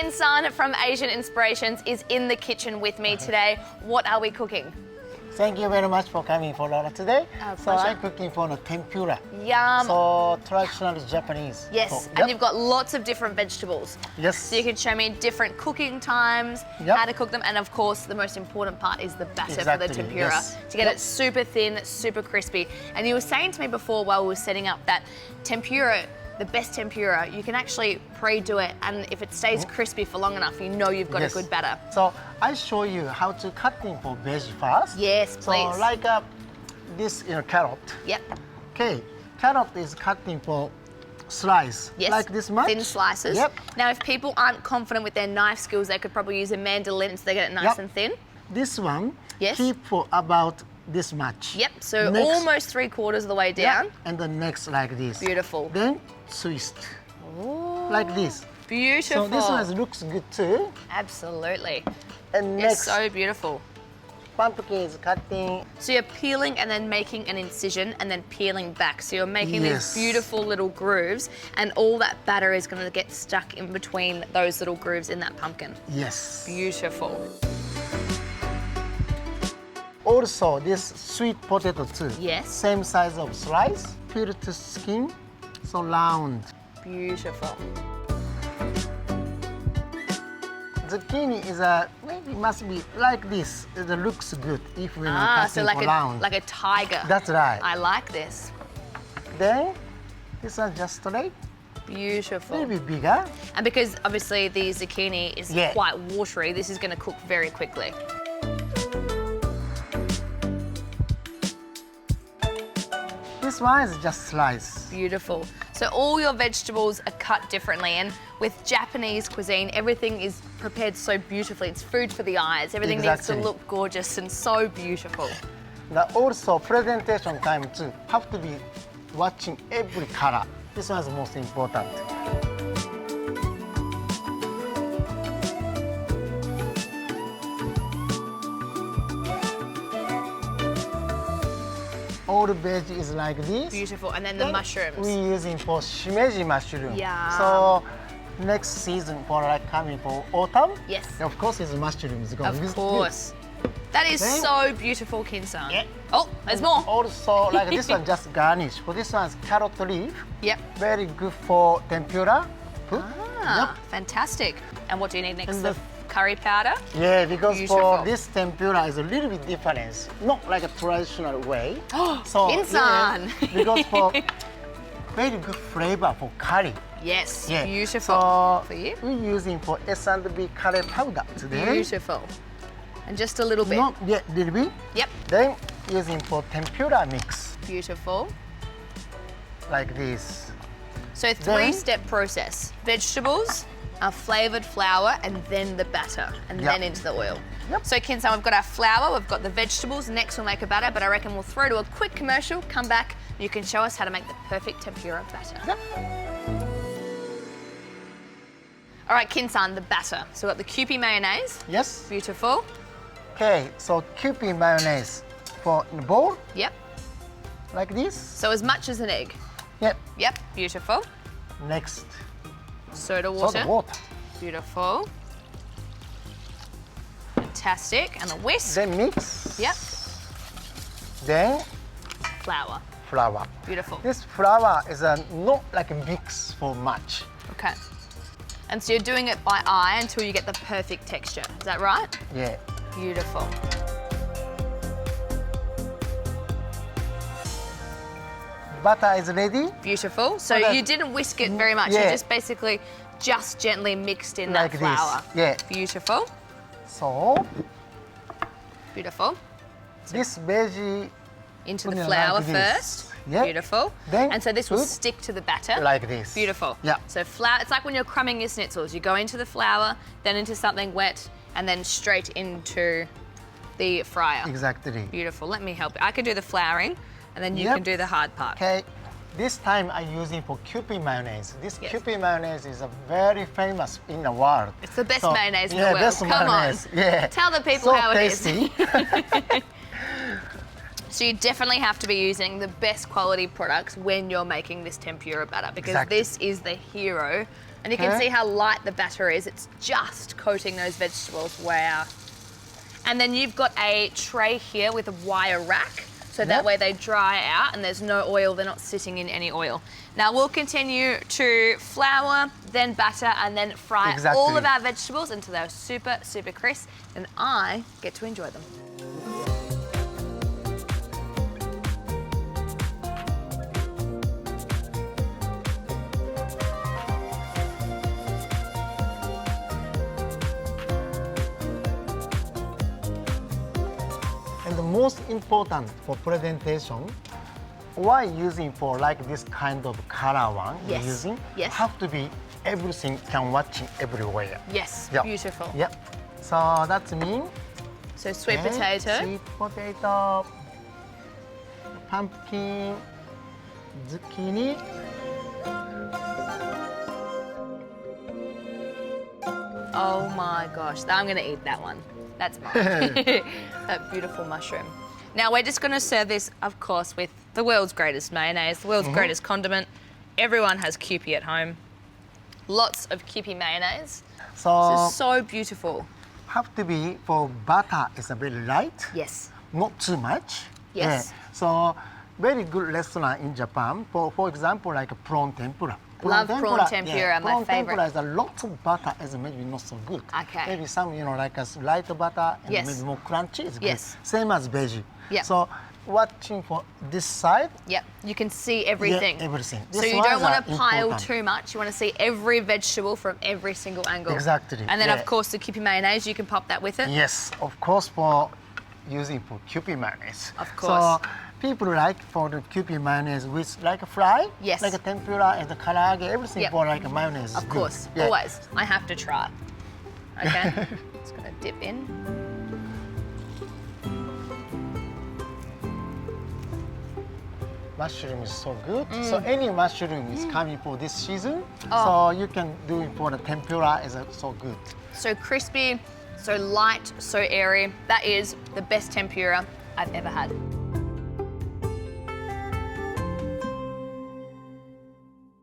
Kinsan from Asian Inspirations is in the kitchen with me today. What are we cooking? Thank you very much for coming for Laura today. So pleasure. I'm cooking for the tempura. Yum. So traditional Japanese. Yes, So, and you've got lots of different vegetables. Yes. So you can show me different cooking times, Yep. how to cook them, and of course the most important part is the batter Exactly, for the tempura. yes. To get Yep. it super thin, super crispy. And you were saying to me before while we were setting up that tempura, the best tempura, you can actually pre-do it, and if it stays crispy for long enough, you know you've got Yes. a good batter. So I show you how to cutting for veggie first. Yes, So please. like this carrot. Yep. Okay, carrot is cutting for slice. Yes. Like this much. Thin slices. Yep. Now, if people aren't confident with their knife skills, they could probably use a mandolin so they get it nice Yep. and thin. This one. Yes. Keep for about this much. Yep, so Next. almost 3/4 of the way down. Yeah. And the next like this. Beautiful. Then twist. Like this. Beautiful. So this one looks good too. Absolutely. And It's next, so beautiful. pumpkin is cutting. So you're peeling and then making an incision and then peeling back. So you're making Yes. these beautiful little grooves, and all that batter is going to get stuck in between those little grooves in that pumpkin. Yes. Beautiful. Also, this sweet potato too. Yes. Same size of slice. Peel to skin, so round. Beautiful. Zucchini is maybe must be like this. It looks good if we are cutting So like for a round. like a tiger. That's right. I like this. Then this one just straight, Beautiful. maybe bigger. And because obviously the zucchini is Yeah. quite watery, this is going to cook very quickly. This one is just slice. Beautiful. So all your vegetables are cut differently, and with Japanese cuisine, everything is prepared so beautifully. It's food for the eyes. Everything needs Exactly. to look gorgeous and so beautiful. Also presentation time too. Have to be watching every color. This one is most important. All the veggie is like this. Beautiful. And then the mushrooms. We're using for shimeji mushroom. Yeah. So next season for like coming for autumn. Yes. Of course, it's mushrooms. Of course. That is Then- so beautiful, Kinsan. Yeah. Oh, there's more. Also, like this one just garnish. For this one's carrot leaf. Yep. Very good for tempura. Ah, fantastic. And what do you need next? And The the- curry powder? Yeah, because Beautiful. for this tempura is a little bit different. Not like a traditional way. Kinsan. because for very good flavor for curry. Yes, Yeah. beautiful. So For you? we're using for S&B curry powder today. Beautiful. And just a little bit. Not yet, little bit. Yep, Then using for tempura mix beautiful. like this. So three-step process. Vegetables, our flavoured flour, and then the batter, and Yep. then into the oil. Yep. So Kinsan, we've got our flour, we've got the vegetables, next we'll make a batter, but I reckon we'll throw to a quick commercial, come back, you can show us how to make the perfect tempura batter. Yep. All right, Kinsan, the batter. So we've got the Kewpie mayonnaise, Yes. beautiful. Okay, so Kewpie mayonnaise for the bowl Yep, like this. so as much as an egg. Yep. Yep, beautiful. Next, Soda water. soda water. Beautiful. Fantastic. And a whisk. Then mix. Yep. Then Flour. flour. Beautiful. This flour is not like a mix for much. Okay. And so you're doing it by eye until you get the perfect texture. Is that right? Yeah. Beautiful. Butter is ready. Beautiful. So Butter- you didn't whisk it very much. You Yeah. just basically just gently mixed in Like that this. flour. Yeah. Beautiful. So Beautiful. this veggie Into Put the it flour like this. first. Yeah. Beautiful. Then and so this will put stick to the batter. like this. Beautiful. Yeah. So flour, it's like when you're crumbing your schnitzels. You go into the flour, then into something wet, and then straight into the fryer. Exactly. Beautiful. Let me help you. I can do the flouring, and then you Yep. can do the hard part. Okay. This time I'm using for Kewpie mayonnaise. This Yes. Kewpie mayonnaise is a very famous in the world. It's the best So, mayonnaise in yeah, the world. best Come mayonnaise. on. Yeah. Tell the people so how it is. tasty. So you definitely have to be using the best quality products when you're making this tempura batter, because Exactly. this is the hero. And you can see how light the batter is. It's just coating those vegetables. Wow. And then you've got a tray here with a wire rack, so that way they dry out and there's no oil, they're not sitting in any oil. Now we'll continue to flour, then batter, and then fry all of our vegetables until they're super, super crisp, and I get to enjoy them. And the most important for presentation, why using for like this kind of color one you're using, have to be everything can watching everywhere. Yes, beautiful. Yep. So that means so sweet potato. Sweet potato, pumpkin, zucchini. Oh my gosh, I'm gonna eat that one. That's mine. That beautiful mushroom. Now we're just gonna serve this, of course, with the world's greatest mayonnaise, the world's greatest condiment. Everyone has Kewpie at home. Lots of Kewpie mayonnaise. So this is so beautiful. Have to be for butter is a very light. Yes. Not too much. Yes. So very good restaurant in Japan. For example, like a prawn tempura. Love prawn tempura, my prawn favorite. Prawn tempura is a lot of butter is maybe not so good. Okay. Maybe some, like a light butter and maybe more crunchy is good. Yes. Same as veggie. Yep. So watching for this side. Yep, you can see everything. Yeah, everything. So you don't want to pile too much. You want to see every vegetable from every single angle. Exactly. And then of course the Kewpie mayonnaise, you can pop that with it. Yes, of course for using for Kewpie mayonnaise. Of course. So people like for the Kewpie mayonnaise with like a fry. Yes. Like a tempura and the karaage, everything for like a mayonnaise. Of course, always. I have to try it. Okay, just gonna dip in. Mushroom is so good. So any mushroom is coming for this season. So you can do it for the tempura is so good. So crispy, so light, so airy. That is the best tempura I've ever had.